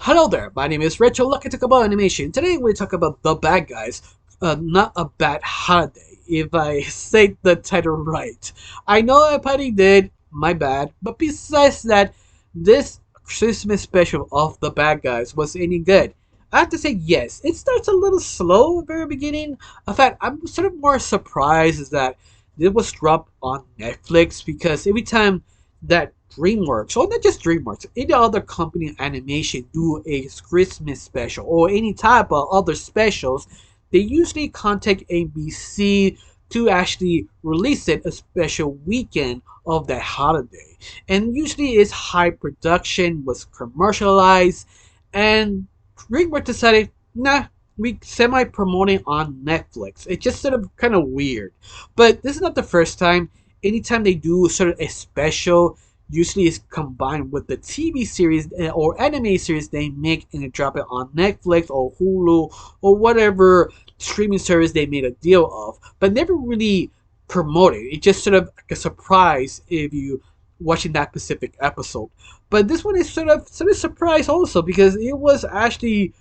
Hello there, my name is Rachel. Look, I talk about animation. Today we talk about The Bad Guys, not a bad holiday, if I say the title right. I know I probably did, my bad, but besides that, this Christmas special of The Bad Guys was any good. I have to say yes, it starts a little slow at the very beginning. In fact, I'm sort of more surprised that it was dropped on Netflix because every time that DreamWorks, or not just DreamWorks, any other company in animation do a Christmas special or any type of other specials, they usually contact ABC to actually release it a special weekend of that holiday. And usually it's high production, was commercialized, and DreamWorks decided, nah, we semi-promoting on Netflix. It's just sort of kind of weird. But this is not the first time. Anytime they do sort of a special, usually it's combined with the TV series or anime series they make and they drop it on Netflix or Hulu or whatever streaming service they made a deal of, but never really promoted. It's just sort of like a surprise if you watching that specific episode. But this one is sort of surprise also because it was actually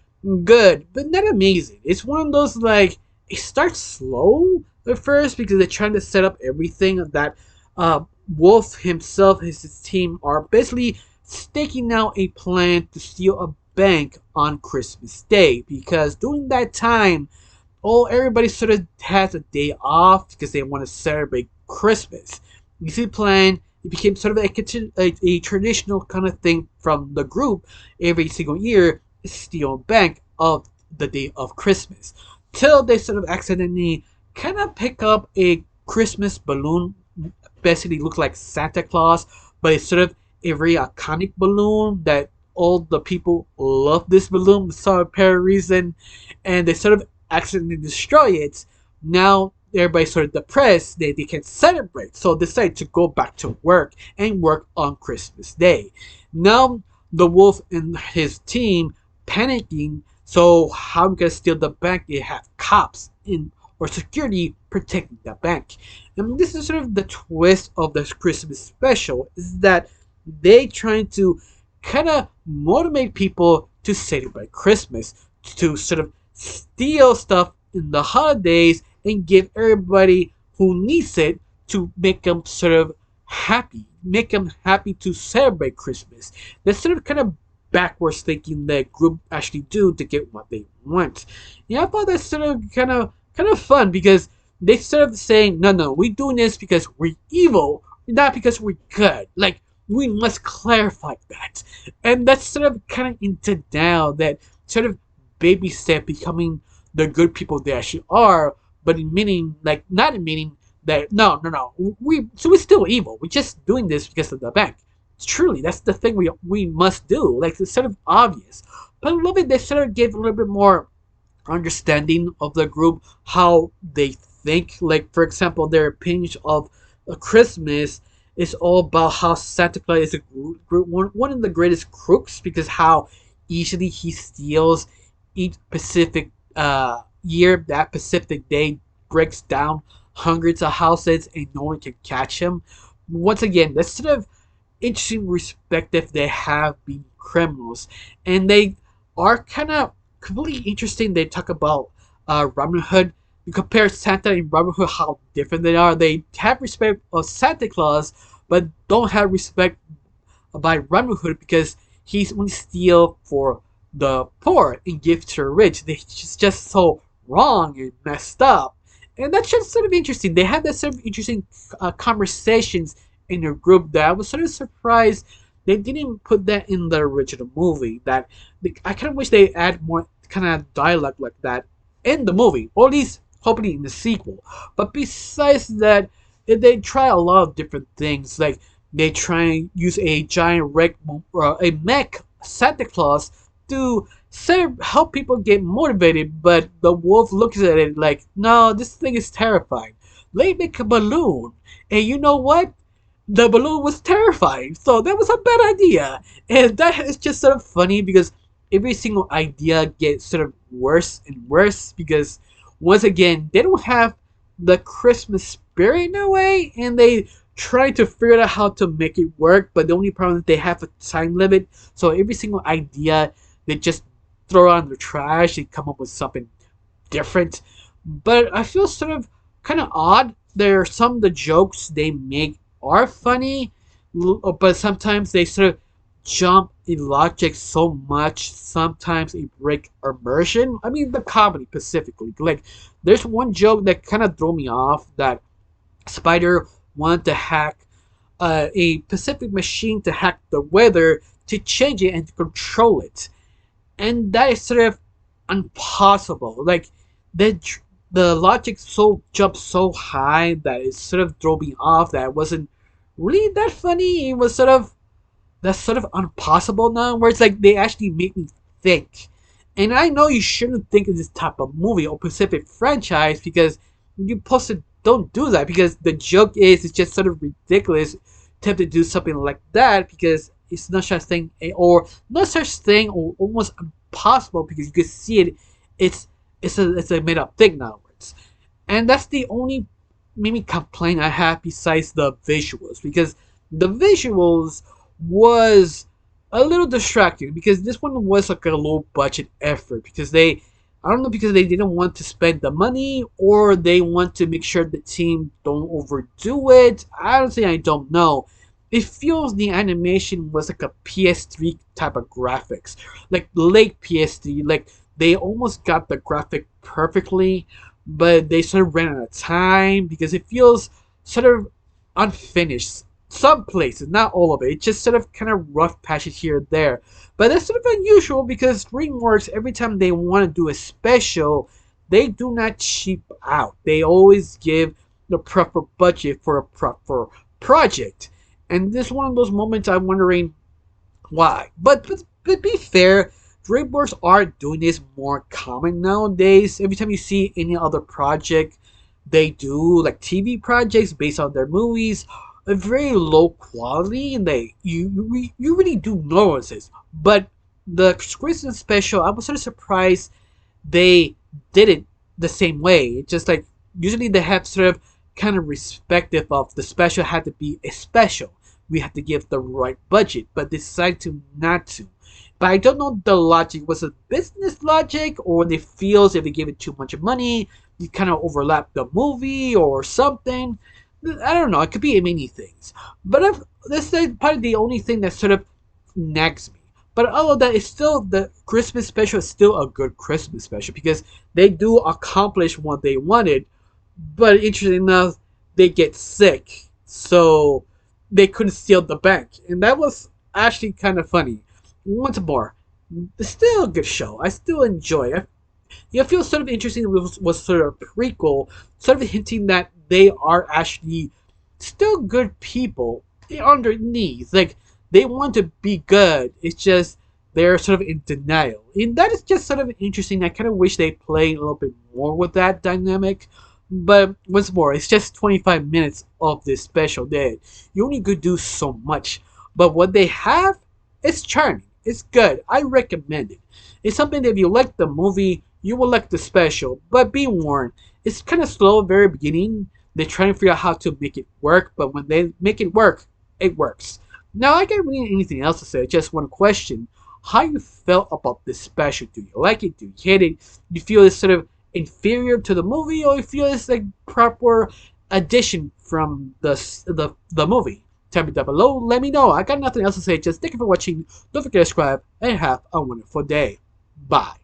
good, but not amazing. It's one of those like it starts slow at first because they're trying to set up everything that Wolf himself and his team are basically staking out a plan to steal a bank on Christmas Day because during that time, everybody sort of has a day off because they want to celebrate Christmas. You see, plan it became sort of a traditional kind of thing from the group every single year steal a bank of the day of Christmas till they sort of accidentally kind of pick up a Christmas balloon basically looks like Santa Claus, but it's sort of a very iconic balloon that all the people love this balloon for some apparent reason, and they sort of accidentally destroy it. Now everybody's sort of depressed, they can celebrate, so decide to go back to work and work on Christmas Day. Now the wolf and his team panicking, so how we gonna steal the bank? They have cops in or security protecting the bank. And this is sort of the twist of this Christmas special is that they trying to kind of motivate people to celebrate Christmas, to sort of steal stuff in the holidays and give everybody who needs it to make them sort of happy, make them happy to celebrate Christmas. That's sort of kind of backwards thinking that group actually do to get what they want. Yeah, I thought that's sort of kind of fun because they sort of saying, no, we're doing this because we're evil, not because we're good. Like, we must clarify that. And that's sort of kind of into now that sort of baby step becoming the good people they actually are, but in meaning, like, not in meaning that, no, we're still evil. We're just doing this because of the bank. Truly, that's the thing we must do. Like, it's sort of obvious. But I love it, they sort of gave a little bit more understanding of the group, how they think. Like, for example, their opinion of Christmas is all about how Santa Claus is one of the greatest crooks because how easily he steals each Pacific year. That Pacific day breaks down hundreds of houses and no one can catch him. Once again, that's sort of interesting perspective they have being criminals, and they are kind of completely interesting. They talk about Robin Hood. You compare Santa and Robin Hood, how different they are. They have respect of Santa Claus, but don't have respect by Robin Hood because he's only steal for the poor and give to the rich. It's just so wrong and messed up, and that's just sort of interesting. They have that sort of interesting conversations in their group that I was sort of surprised they didn't put that in the original movie. I kind of wish they add more kind of dialogue like that in the movie, or at least hopefully in the sequel. But besides that, they try a lot of different things. Like they try and use a giant a mech Santa Claus to help people get motivated. But the wolf looks at it like, no, this thing is terrifying. They make a balloon, and you know what? The balloon was terrifying, so that was a bad idea. And that is just sort of funny because every single idea gets sort of worse and worse because once again they don't have the Christmas spirit in a way, and they try to figure out how to make it work. But the only problem is they have a time limit, so every single idea they just throw it on the trash and come up with something different. But I feel sort of kind of odd. There are some of the jokes they make are funny, but sometimes they sort of jump in logic so much. Sometimes it break immersion. I mean, the comedy specifically. Like, there's one joke that kind of threw me off. That Spider wanted to hack a Pacific machine to hack the weather to change it and to control it, and that is sort of impossible. Like, the the logic so jumped so high that it sort of threw me off. That it wasn't really that funny. It was sort of that's sort of impossible now. Where it's like they actually make me think. And I know you shouldn't think of this type of movie or specific franchise because you supposed to don't do that because the joke is it's just sort of ridiculous to do something like that because it's not such thing or not such thing or almost impossible because you can see it. It's it's a made up thing now. And that's the only maybe complaint I have besides the visuals because the visuals was a little distracting because this one was like a low budget effort because they I don't know because they didn't want to spend the money or they want to make sure the team don't overdo it. Honestly, I don't know. It feels the animation was like a PS3 type of graphics, like late PS3. Like they almost got the graphic perfectly, but they sort of ran out of time because it feels sort of unfinished. Some places, not all of it. It's just sort of kind of rough patches here and there. But that's sort of unusual because DreamWorks, every time they want to do a special, they do not cheap out. They always give the proper budget for a proper project. And this is one of those moments I'm wondering why. But be fair, DreamWorks are doing this more common nowadays. Every time you see any other project they do, like TV projects based on their movies, are very low quality, and you really do notice this. But the Christmas special, I was sort of surprised they did it the same way. It's just like usually they have sort of kind of respective of the special had to be a special. We have to give the right budget, but they decided to not to. But I don't know the logic. Was it business logic, or they feels if they give it too much money, you kind of overlap the movie or something? I don't know. It could be many things. But this is probably the only thing that sort of nags me. But all of that is still the Christmas special is still a good Christmas special because they do accomplish what they wanted. But interesting enough, they get sick, so they couldn't steal the bank, and that was actually kind of funny. Once more, it's still a good show. I still enjoy it. It feels sort of interesting. It was sort of a prequel, sort of hinting that they are actually still good people underneath. Like they want to be good. It's just they're sort of in denial, and that is just sort of interesting. I kind of wish they played a little bit more with that dynamic. But once more, it's just 25 minutes of this special day. You only could do so much, but what they have is charming. It's good. I recommend it. It's something that if you like the movie, you will like the special. But be warned, it's kind of slow at the very beginning. They're trying to figure out how to make it work, but when they make it work, it works. Now, I can't really anything else to say. Just one question: how you felt about this special? Do you like it? Do you hate it? Do you feel it's sort of inferior to the movie, or you feel it's like proper addition from the movie? Tell me down below. Let me know. I got nothing else to say. Just thank you for watching. Don't forget to subscribe and have a wonderful day. Bye.